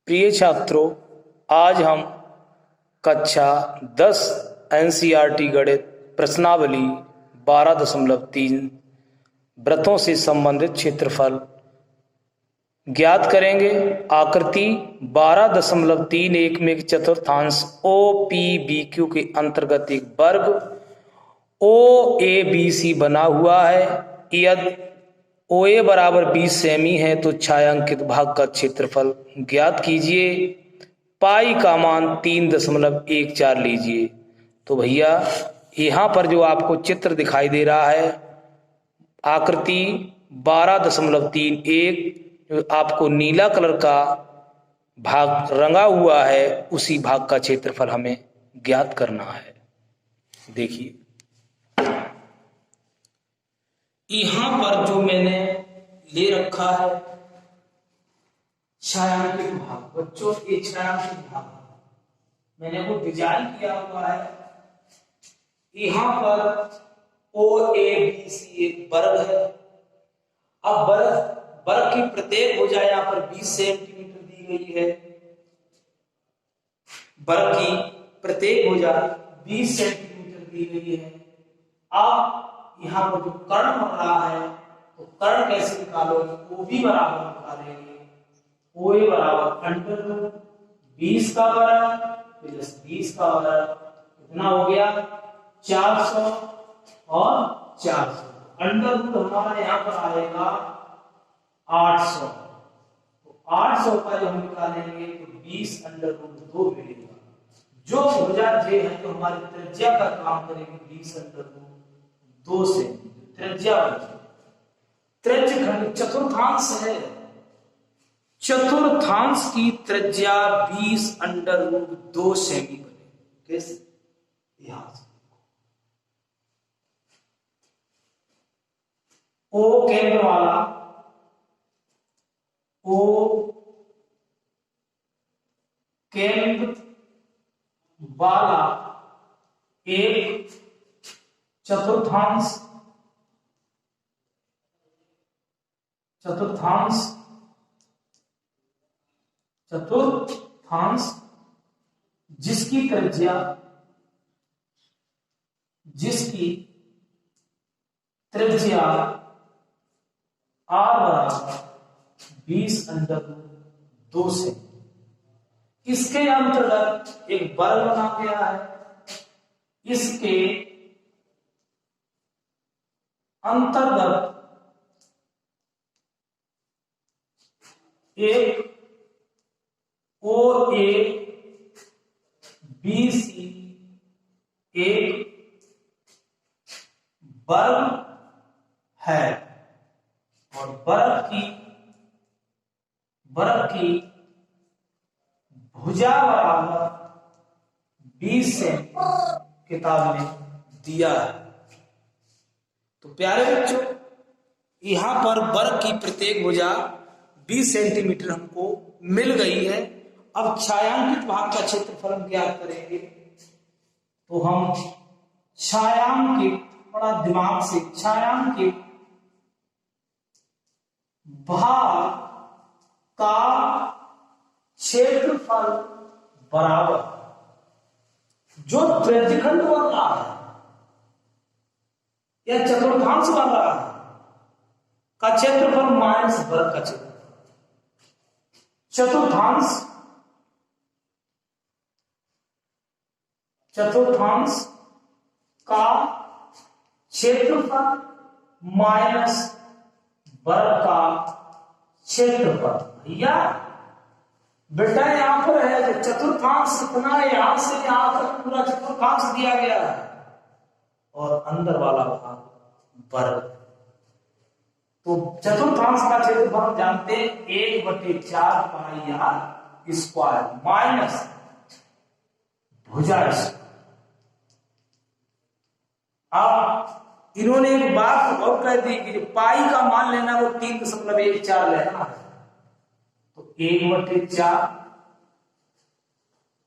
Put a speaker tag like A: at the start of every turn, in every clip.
A: प्रिय छात्रों, आज हम कक्षा 10 एनसीईआरटी गणित प्रश्नावली 12.3 वृत्तों से संबंधित क्षेत्रफल ज्ञात करेंगे। आकृति 12.31 में एक चतुर्थांश OPBQ के अंतर्गत एक वर्ग OABC बना हुआ है। यदि OA बराबर 20 सेमी है तो छायांकित भाग का क्षेत्रफल ज्ञात कीजिए। पाई का मान 3.14 लीजिए। तो भैया यहाँ पर जो आपको चित्र दिखाई दे रहा है, आकृति 12.31, जो आपको नीला कलर का भाग रंगा हुआ है, उसी भाग का क्षेत्रफल हमें ज्ञात करना है। देखिए यहाँ पर जो मैंने ले रखा है छायांकित भाग, बच्चों ये छायांकित भाग मैंने वो डिजाइन किया हुआ है। यहाँ पर OABC एक वर्ग है। अब वर्ग की प्रत्येक भुजा यहाँ पर 20 सेंटीमीटर दी गई है। वर्ग की प्रत्येक भुजा 20 सेंटीमीटर दी गई है। अब यहाँ पर जो कर्ण बन रहा है, तो कर्ण कैसे निकालोगे? OB बराबर निकालेंगे। OA बराबर अंडर 20 का वर्ग प्लस 20 का वर्ग, कितना हो गया? 400 और 400। अंडर रूट हमारा यहाँ पर आएगा 800। तो 800 का जब हम निकालेंगे तो 20 अंडर रूट 2 मिलेगा। जो भुजा जे है तो हमारी त्रिज्या का काम करेगी 20 अंडर रूट 2 से त्रिज्या त्रिज्यखंड चतुर्थांश है। चतुर्थांश की त्रिज्या 20 अंडर रूट 2 सेमी बनेगी। कैसे? यहां से O केंद्र वाला, O केंद्र वाला एक चतुर्थांश जिसकी त्रिज्या R बराबर 20 अंडर रूट 2 से, इसके अंतर्गत एक वर्ग बना गया है। इसके अंतर्गत एक OABC एक वर्ग है और वर्ग की भुजा बराबर 20 से किताब ने दिया है। तो प्यारे बच्चों, यहां पर वर्ग की प्रत्येक भुजा 20 सेंटीमीटर हमको मिल गई है। अब छायांकित भाग का क्षेत्रफल हम ज्ञात करेंगे। तो हम छायांकित, बड़ा दिमाग से, छायांकित भाग का क्षेत्रफल बराबर जो त्रिज्यखंड बन रहा है या चतुर्थांश बन रहा है का क्षेत्रफल माइनस वर्ग का क्षेत्रफल। चतुर्थांश का क्षेत्रफल माइनस वर्ग का क्षेत्रफल। भैया बेटा यहाँ पर है जो चतुर्थांश इतना है, यहां से यहां तक पूरा चतुर्थांश दिया गया है और अंदर वाला भाग वर्ग। तो चतुर्थांश का क्षेत्रफल हम जानते हैं 1/4 पाई आर स्क्वायर माइनस भुजा। अब इन्होंने एक बात और कह दी कि जो पाई का मान लेना वो 3.14 लेना है। तो 1/4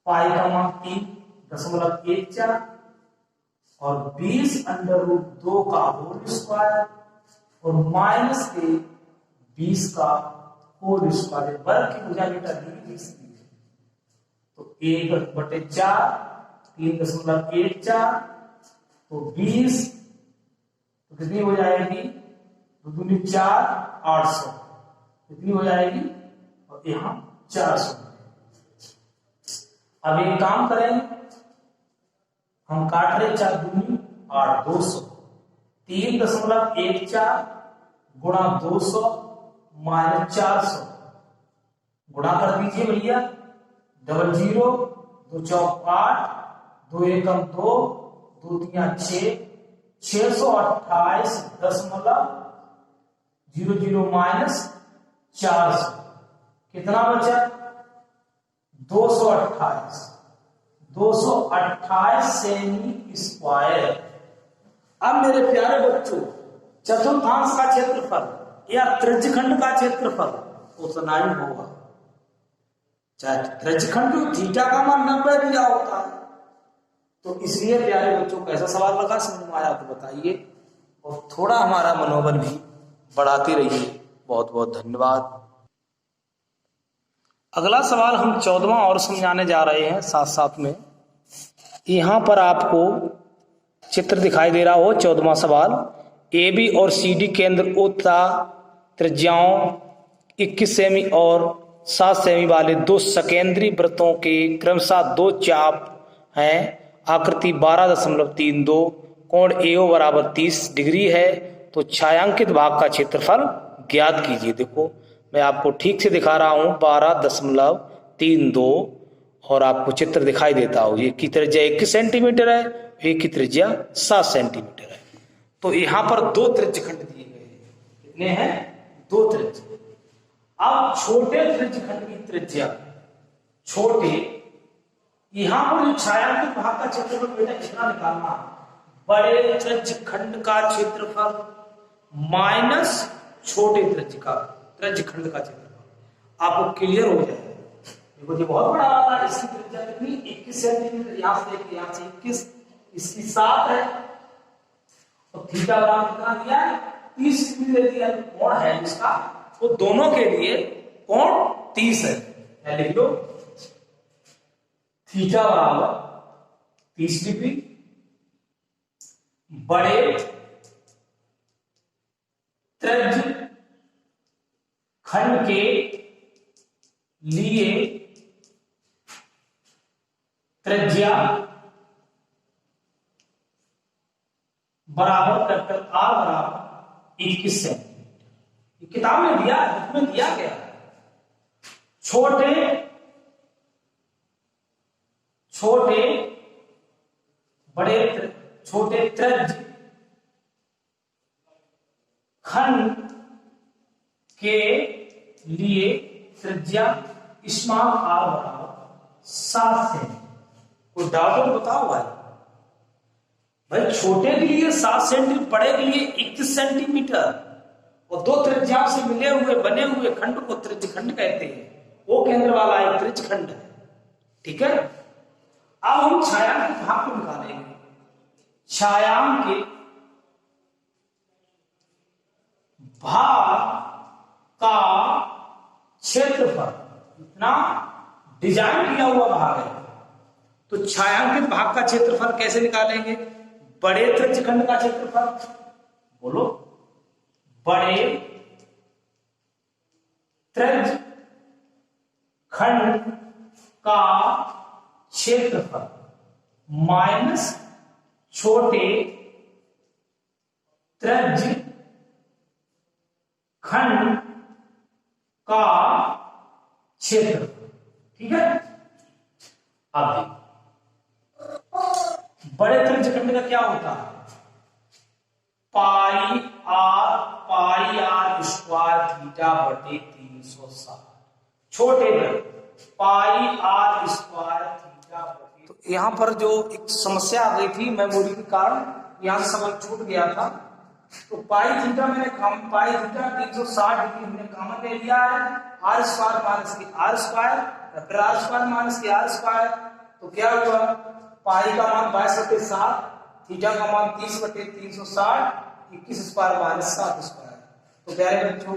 A: पाई का मान 3.14 और 20 अंडर रूट 2 का होल स्क्वायर और माइनस के 20 का होल स्क्वायर। वर्ग की भुजा बेटा दी तो 1/4 3.14 तो 20 तो कितनी हो जाएगी 2 दूनी 4 800 कितनी हो जाएगी और यहाँ 400। अब एक काम करें हम काट रहे 4 दूनी 8 200 3.14 गुणा 200 माइनस 400 गुणा कर दीजिए भैया 00 2 चौक 8 2 एकम 2 2 तिया 6 628.00 माइनस 400 कितना बचा 228 सेमी स्क्वायर। अब मेरे प्यारे बच्चों चतुर्थांश का क्षेत्रफल या त्रिज्यखंड का क्षेत्रफल उतना ही होगा, चाहे त्रिज्यखंड थीटा का मान 90 दिया होता है। तो इसलिए प्यारे बच्चों कैसा सवाल लगा समझ में आया तो बताइए और थोड़ा हमारा मनोबल भी बढ़ाते रहिए। बहुत बहुत धन्यवाद। अगला सवाल हम 14वां और समझाने जा रहे हैं। साथ साथ में यहां पर आपको चित्र दिखाई दे रहा हो 14वां सवाल। ए बी और सी डी केंद्र उत्ता त्रिज्याओं 21 सेमी और 7 सेमी वाले दो सकेंद्री वृत्तों के क्रमशः दो चाप हैं। आकृति 12.32 कोण एओ बराबर 30 डिग्री है। तो छायांकित भाग का क्षेत्रफल ज्ञात कीजिए। देखो मैं आपको ठीक से दिखा रहा हूं 12.32 और आपको चित्र दिखाई देता हो। ये की त्रिज्या 21 सेंटीमीटर है, एक की त्रिज्या 7 सेंटीमीटर है। तो यहां पर दो त्रिज्यखंड दिए गए हैं। कितने हैं 2 त्रिज्य। अब छोटे त्रिज्यखंड की त्रिज्या छोटे यहां पर जो छायांकित भाग का क्षेत्रफल बेटा कितना निकालना बड़े त्रिज्यखंड का क्षेत्रफल माइनस छोटे त्रिज्यखंड का क्षेत्रफल आपको क्लियर हो जाएगा। देखो ये बहुत बड़ा वाला है, इसकी त्रिज्या कितनी 21 सेंटीमीटर यहां से 21 इसकी 7 है और थीटा बराबर कितना दिया है 30 डिग्री दे दिया। कोण है इसका तो दोनों के लिए कोण 30 है। लिख लो थीटा बराबर 30 डिग्री बड़े त्रिज्यखंड के लिए त्रिज्या बराबर कैपिटल आर बराबर 21 सेंटीमीटर। किताब में दिया है, बुक में दिया गया है। छोटे त्रिज्यखंड के लिए त्रिज्या स्मॉल आर बराबर 7 सेंटीमीटर। कोई डाउट हो बताओ भाई छोटे के लिए 7 सेंटीमीटर, बड़े के लिए 21 सेंटीमीटर और दो त्रिज्याओं से मिले हुए बने हुए खंड को त्रिज्यखंड कहते हैं। वो केंद्र वाला एक त्रिज्यखंड है। ठीक है। अब हम छायांकित भाग को निकालेंगे। छायांकित भाग का क्षेत्रफल इतना डिजाइन किया हुआ भाग है। तो छायांकित भाग का क्षेत्रफल कैसे निकालेंगे बड़े त्रिज्यखंड का क्षेत्रफल बोलो बड़े त्रिज्यखंड का क्षेत्रफल माइनस छोटे त्रिज्यखंड का क्षेत्रफल। ठीक है। अब बड़े त्रिज्यखंड का क्या होता है पाई आर स्क्वायर थीटा बटे 360। छोटे में पाई आर स्क्वायर थीटा बटे। तो यहां पर जो एक समस्या आ गई थी मेमोरी के कारण यहां से सवाल छूट गया था। तो पाई थीटा 360 डिग्री हमने कॉमन ले लिया है। आर स्क्वायर माइनस की आर स्क्वायर फिर आर स्क्वायर माइनस की आर स्क्वायर। तो क्या हुआ पाई का मान 22/7 थीटा का मान 30/360 21 स्क्वायर माइनस 7 स्क्वायर। तो प्यारे बच्चों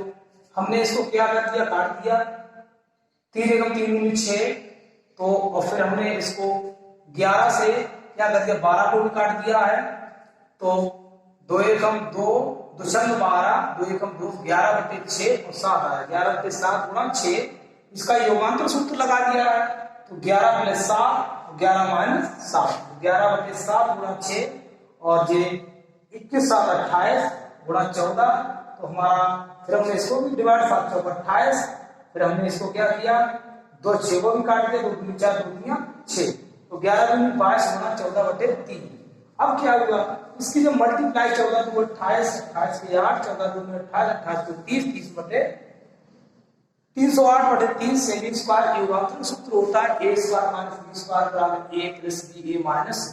A: हमने इसको क्या कर दिया काट दिया 3 एकम 3 दूनी 6 तो और फिर हमने इसको 11 से क्या कर दिया, 12 को भी काट दिया है। तो 2 एकम 2, 2 छंग 12, 2 एकम 2, 11/6 और 7 आया, 11/7 गुणा 6। इसका योगांतर सूत्र लगा दिया है, तो 11 + 7, 11 - 7, 11/7 गुणा 6 और ये 21 7 28 गुणा 14। तो हमारा फिर हमने इसको भी डिवाइड 7 चौक 28। फिर हमने इसको क्या किया, 2 6 को भी काट दिया, 2 दूनी 4, 2 दूनी 6, तो 11 दूनी 22 गुणा 14/3। अब क्या हुआ, इसकी जो मल्टीप्लाई 14 2 28, 28 के 8, 14 2 28, 28 2 30, 308/3 सेकंड स्क्वायर। योगांतर सूत्र होता है a² - b² a + b a - c।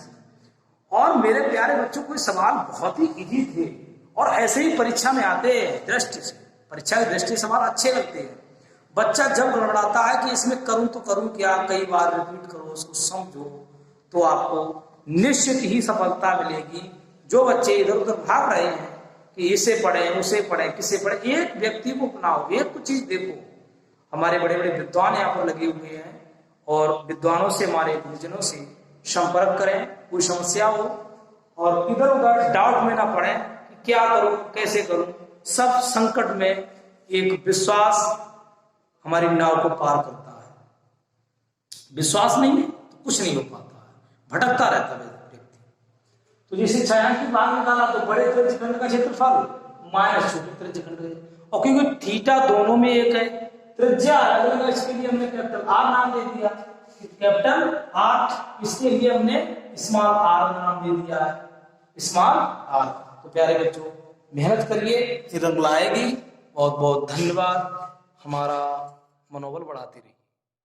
A: और मेरे प्यारे बच्चों को सवाल बहुत ही इजी थे और ऐसे ही परीक्षा में आते हैं दृष्टि से, परीक्षा की दृष्टि सवाल अच्छे लगते हैं। बच्चा जब गड़बड़ाता है कि इसमें करूं तो करूं क्या, कई बार रिपीट करो, उसको समझो, तो आपको निश्चित ही सफलता मिलेगी। जो बच्चे इधर उधर भाग रहे हैं कि इसे पढ़े उसे पढ़े किसे पढ़े, एक व्यक्ति को अपनाओ, एक कुछ चीज देखो। हमारे बड़े बड़े विद्वान यहाँ पर लगे हुए हैं और विद्वानों से, हमारे गुरुजनों से संपर्क करें, कोई समस्या हो और इधर उधर डाउट में ना पड़े कि क्या करूं कैसे करूं। सब संकट में एक विश्वास हमारी नाव को पार करता है। विश्वास नहीं है तो कुछ नहीं हो पाता है, भटकता रहता है व्यक्ति। तो जैसे छायांकित की बात निकाला तो बड़े त्रिज्यखंड का क्षेत्रफल माइनस छोटे त्रिज्यखंड, और क्योंकि थीटा दोनों में एक है, त्रिज्या अलग है, इसके लिए हमने कैपिटल R नाम दे दिया, कैपिटल R, इसके लिए हमने स्मॉल r नाम दे दिया है, स्मॉल r। तो प्यारे बच्चों मेहनत करिए, रंग लाएगी। बहुत बहुत धन्यवाद, हमारा मनोबल बढ़ाती रही।